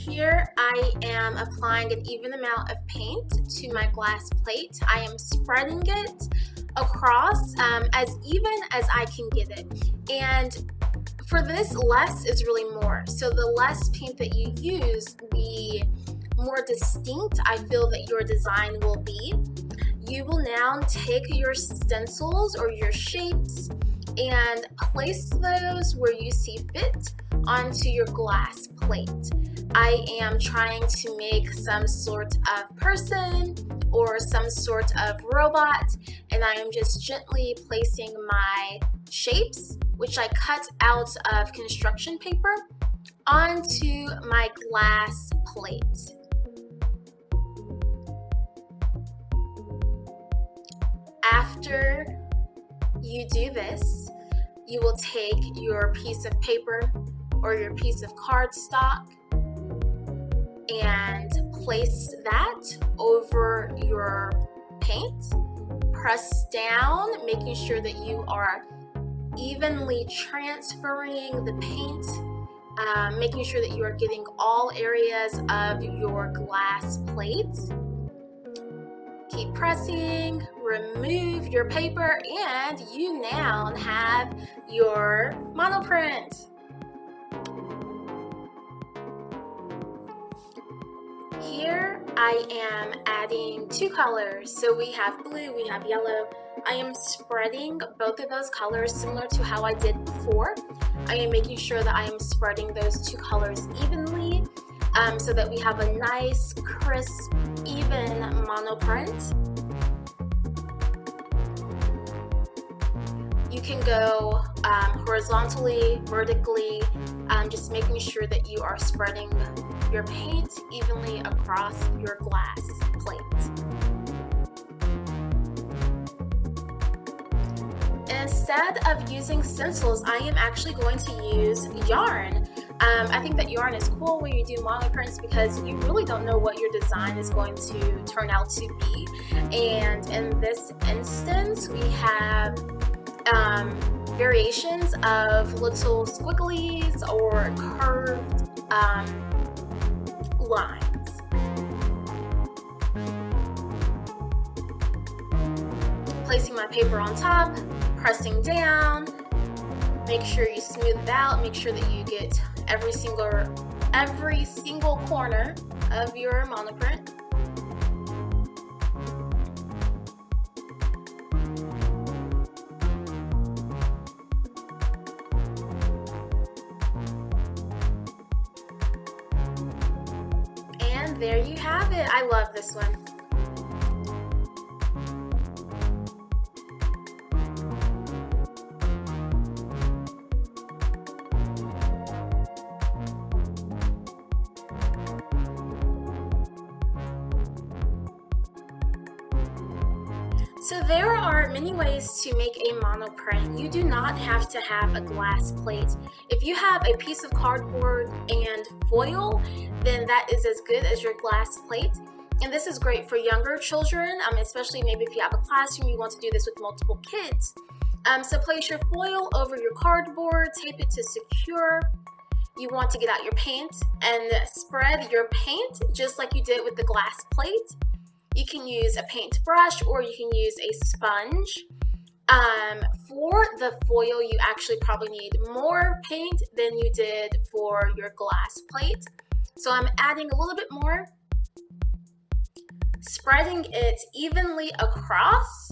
Here I am applying an even amount of paint to my glass plate. I am spreading it across as even as I can get it. And for this, less is really more. So the less paint that you use, the more distinct I feel that your design will be. You will now take your stencils or your shapes and place those where you see fit onto your glass plate. I am trying to make some sort of person or some sort of robot, and I am just gently placing my shapes, which I cut out of construction paper, onto my glass plate. After you do this, you will take your piece of paper or your piece of cardstock and place that over your paint. Press down, making sure that you are evenly transferring the paint, making sure that you are getting all areas of your glass plate. Keep pressing, remove your paper, and you now have your monoprint. Here I am adding two colors. So we have blue, we have yellow. I am spreading both of those colors similar to how I did before. I am making sure that I am spreading those two colors evenly so that we have a nice, crisp, even monoprint. You can go horizontally, vertically, just making sure that you are spreading your paint evenly across your glass plate. Instead of using stencils, I am actually going to use yarn. I think that yarn is cool when you do monoprints because you really don't know what your design is going to turn out to be. And in this instance, we have variations of little squigglies or curved lines. Placing my paper on top, pressing down, make sure you smooth it out, make sure that you get every single corner of your monoprint. And there you have it. I love this one. So there are many ways to make a monoprint. You do not have to have a glass plate. If you have a piece of cardboard and foil, then that is as good as your glass plate. And this is great for younger children, especially maybe if you have a classroom, you want to do this with multiple kids. So place your foil over your cardboard, tape it to secure. You want to get out your paint and spread your paint just like you did with the glass plate. You can use a paintbrush or you can use a sponge. For the foil, you actually probably need more paint than you did for your glass plate. So I'm adding a little bit more, spreading it evenly across.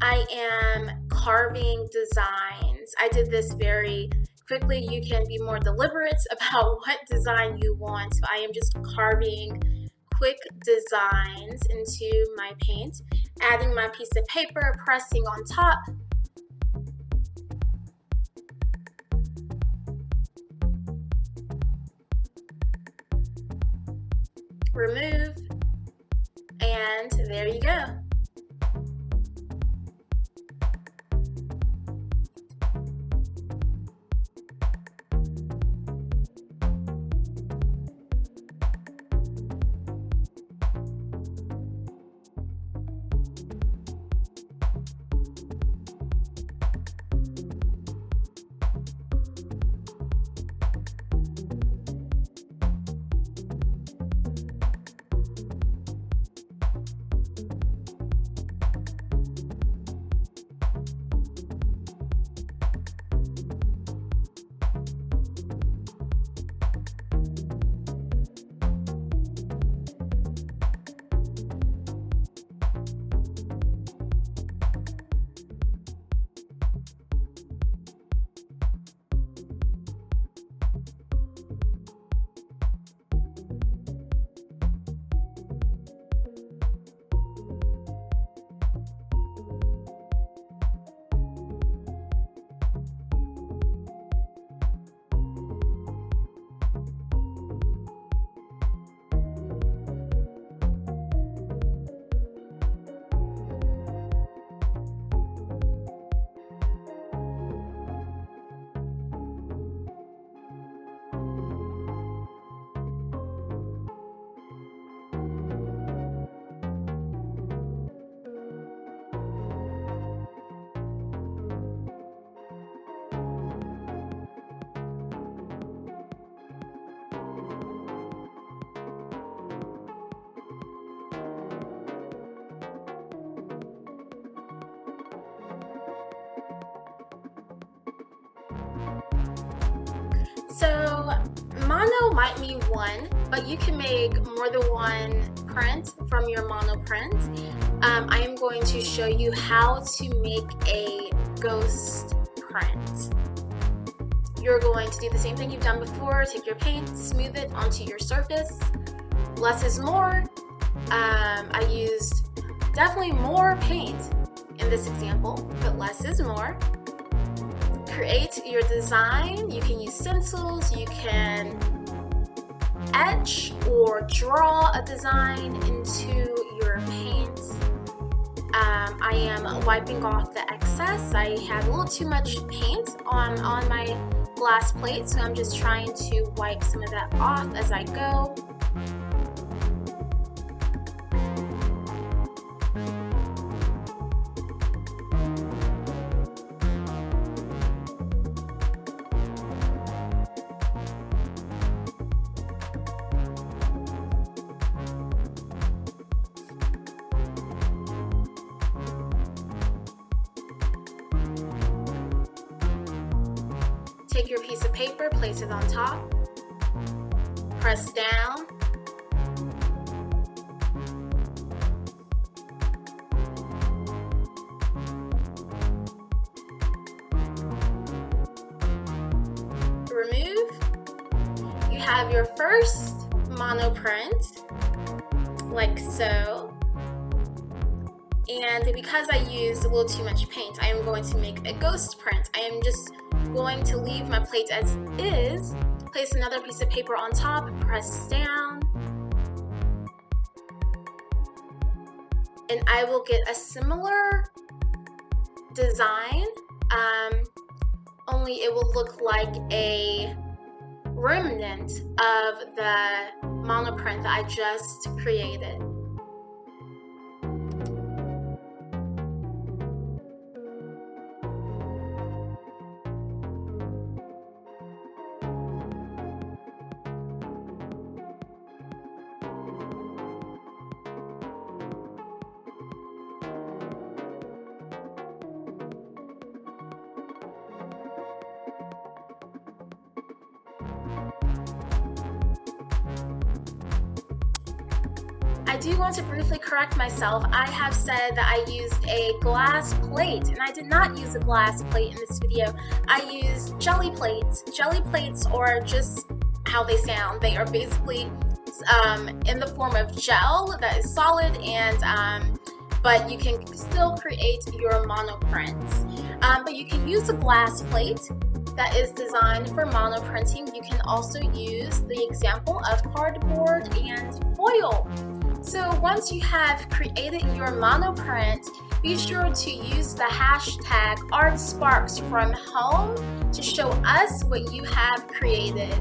I am carving designs. I did this very quickly. You can be more deliberate about what design you want. So I am just carving quick designs into my paint, adding my piece of paper, pressing on top. Remove, and there you go. So mono might mean one, but you can make more than one print from your mono print. I am going to show you how to make a ghost print. You're going to do the same thing you've done before. Take your paint, smooth it onto your surface. Less is more. I used definitely more paint in this example, but less is more. Create your design. You can use stencils, you can etch or draw a design into your paint. I am wiping off the excess. I had a little too much paint on my glass plate, so I'm just trying to wipe some of that off as I go. Take your piece of paper, place it on top, press down, remove. You have your first mono print, like so. And because I used a little too much paint, I am going to make a ghost print. I am just going to leave my plate as is, place another piece of paper on top, press down, and I will get a similar design, only it will look like a remnant of the monoprint that I just created. I do want to briefly correct myself. I have said that I used a glass plate, and I did not use a glass plate in this video. I used jelly plates. Jelly plates are just how they sound. They are basically in the form of gel that is solid, and but you can still create your mono prints. But you can use a glass plate that is designed for mono printing. You can also use the example of cardboard and foil. So once you have created your mono print, be sure to use the hashtag ArtSparksFromHome to show us what you have created.